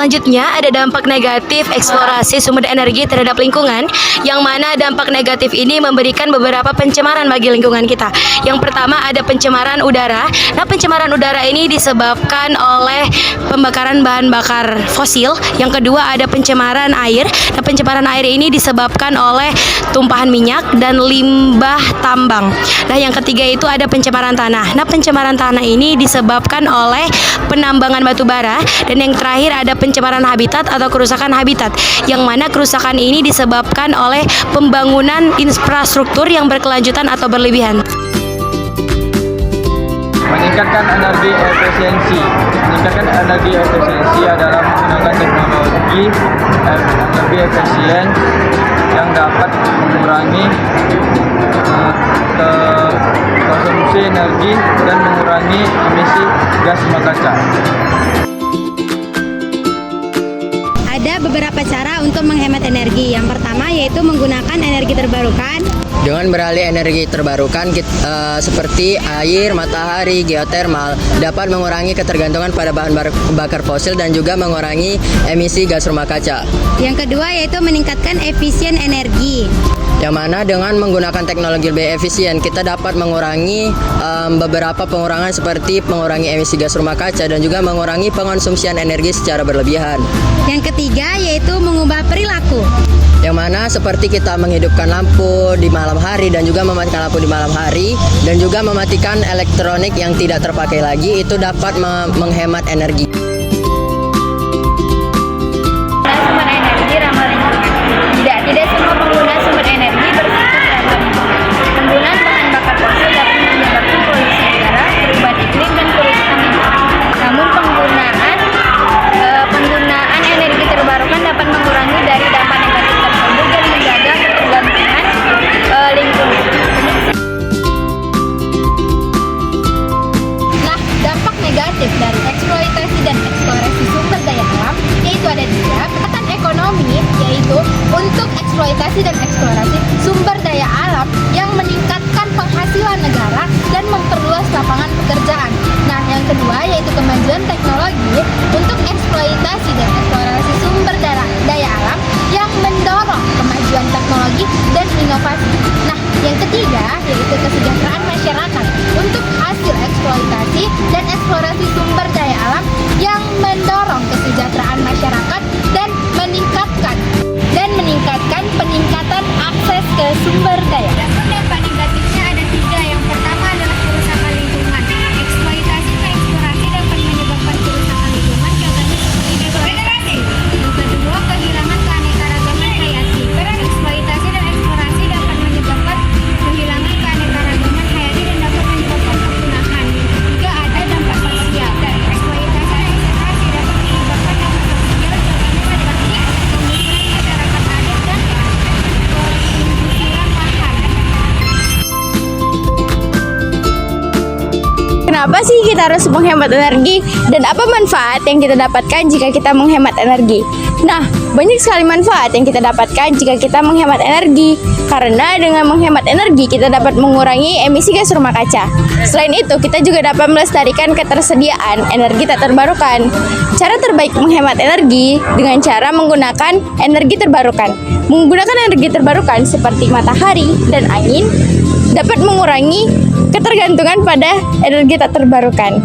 selanjutnya ada dampak negatif eksplorasi sumber energi terhadap lingkungan, yang mana dampak negatif ini memberikan beberapa pencemaran bagi lingkungan kita. Yang pertama ada pencemaran udara. Nah, pencemaran udara ini disebabkan oleh pembakaran bahan bakar fosil. Yang kedua ada pencemaran air. Nah, pencemaran air ini disebabkan oleh tumpahan minyak dan limbah tambang. Nah, yang ketiga itu ada pencemaran tanah. Nah, pencemaran tanah ini disebabkan oleh penambangan batu bara. Dan yang terakhir ada pencemaran habitat atau kerusakan habitat, yang mana kerusakan ini disebabkan oleh pembangunan infrastruktur yang berkelanjutan atau berlebihan. Meningkatkan energi efisiensi. Meningkatkan energi efisiensi adalah menggunakan teknologi lebih efisien yang dapat mengurangi konsumsi energi dan mengurangi emisi gas rumah kaca. Ada beberapa cara untuk menghemat energi. Yang pertama yaitu menggunakan energi terbarukan. Dengan beralih energi terbarukan seperti air, matahari, geotermal dapat mengurangi ketergantungan pada bahan bakar fosil dan juga mengurangi emisi gas rumah kaca. Yang kedua yaitu meningkatkan efisien energi. Yang mana dengan menggunakan teknologi lebih efisien kita dapat mengurangi beberapa pengurangan seperti mengurangi emisi gas rumah kaca dan juga mengurangi pengonsumsian energi secara berlebihan. Yang ketiga yaitu mengubah perilaku. Yang mana seperti kita menghidupkan lampu di malam hari dan juga mematikan lampu di malam hari dan juga mematikan elektronik yang tidak terpakai lagi, itu dapat menghemat energi. Sumber energi ramah lingkungan. Tidak semua pengguna sumber energi berpikir ramah lingkungan. Penggunaan bahan bakar fosil dapat menyebabkan polusi udara, perubahan iklim dan kerusakan lingkungan. Namun penggunaan energi terbarukan dapat mengurangi dari dampak negatif tersebut dan menjaga ketergantungan lingkungan. Nah, dampak negatif dari eksploitasi dan eksplorasi sumber daya alam yaitu ada tiga. Pendekatan ekonomi yaitu untuk eksploitasi dan eksplorasi sumber daya alam yang meningkatkan penghasilan negara dan memperluas lapangan pekerjaan. Nah, yang kedua yaitu kemajuan teknologi untuk eksploitasi dan eksplorasi sumber daya alam yang mendorong kemajuan teknologi dan inovasi. Nah, yang ketiga yaitu kesejahteraan masyarakat untuk hasil eksploitasi dan eksplorasi sumber daya alam yang mendorong kesejahteraan masyarakat dan meningkatkan peningkatan akses ke sumber daya. Dampak negatifnya ada tiga. Yang pertama adalah kerusakan lingkungan. Eksploitasi dan eksplorasi dapat menyebabkan kerusakan lingkungan, contohnya seperti deforestasi. Yang kedua, kehilangan keanekaragaman hayati. Eksploitasi dan eksplorasi dapat menyebabkan kehilangan keanekaragaman hayati dan dapat menyebabkan kepunahan. Juga ada dampak sosial. Eksploitasi dan eksplorasi dapat menyebabkan dampak sosial, contohnya seperti pemukiman masyarakat adat dan penggusuran lahan. Kenapa sih kita harus menghemat energi dan apa manfaat yang kita dapatkan jika kita menghemat energi? Nah, banyak sekali manfaat yang kita dapatkan jika kita menghemat energi. Karena dengan menghemat energi kita dapat mengurangi emisi gas rumah kaca. Selain itu, kita juga dapat melestarikan ketersediaan energi tak terbarukan. Cara terbaik menghemat energi dengan cara menggunakan energi terbarukan. Menggunakan energi terbarukan seperti matahari dan angin dapat mengurangi ketergantungan pada energi tak terbarukan.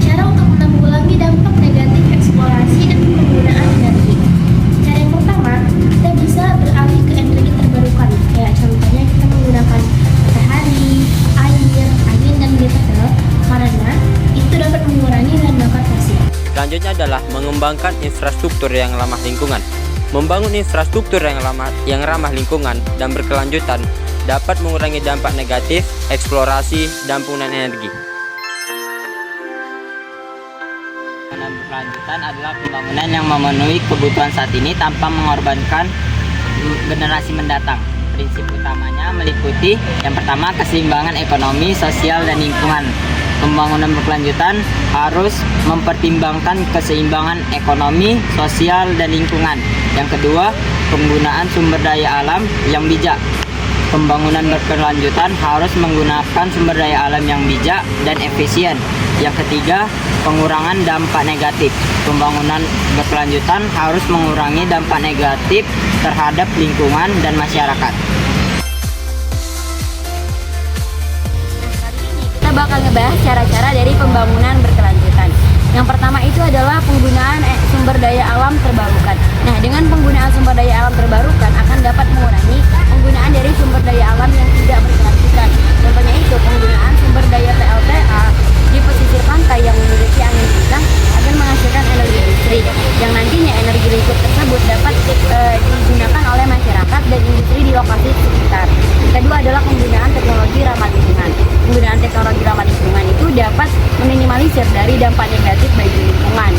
Cara untuk menanggulangi dampak negatif eksplorasi dan penggunaan energi. Cara yang pertama, kita bisa beralih ke energi terbarukan. Kayak contohnya kita menggunakan matahari, air, angin, dan geothermal karena itu dapat mengurangi bahan bakar fosil. Selanjutnya adalah mengembangkan infrastruktur yang ramah lingkungan. Membangun infrastruktur yang ramah lingkungan dan berkelanjutan dapat mengurangi dampak negatif eksplorasi dan penggunaan energi. Dan berkelanjutan adalah pembangunan yang memenuhi kebutuhan saat ini tanpa mengorbankan generasi mendatang. Prinsip utamanya meliputi yang pertama keseimbangan ekonomi, sosial, dan lingkungan. Pembangunan berkelanjutan harus mempertimbangkan keseimbangan ekonomi, sosial, dan lingkungan. Yang kedua, penggunaan sumber daya alam yang bijak. pembangunan berkelanjutan harus menggunakan sumber daya alam yang bijak dan efisien. Yang ketiga, pengurangan dampak negatif. Pembangunan berkelanjutan harus mengurangi dampak negatif terhadap lingkungan dan masyarakat. Kali ini kita bakal ngebahas cara-cara dari pembangunan berkelanjutan. Yang pertama itu adalah penggunaan sumber daya alam terbarukan. Nah, dengan penggunaan sumber daya alam terbarukan akan dapat mengurangi penggunaan dari sumber daya alam yang tidak berkelanjutan. Contohnya itu penggunaan sumber daya PLTA di pesisir pantai yang memiliki angin kencang akan menghasilkan energi listrik, yang nantinya energi listrik tersebut dapat digunakan oleh masyarakat dan industri di lokasi sekitar. Yang kedua adalah penggunaan teknologi ramah lingkungan. Penggunaan teknologi ramah lingkungan itu dapat meminimalisir dari dampak negatif bagi lingkungan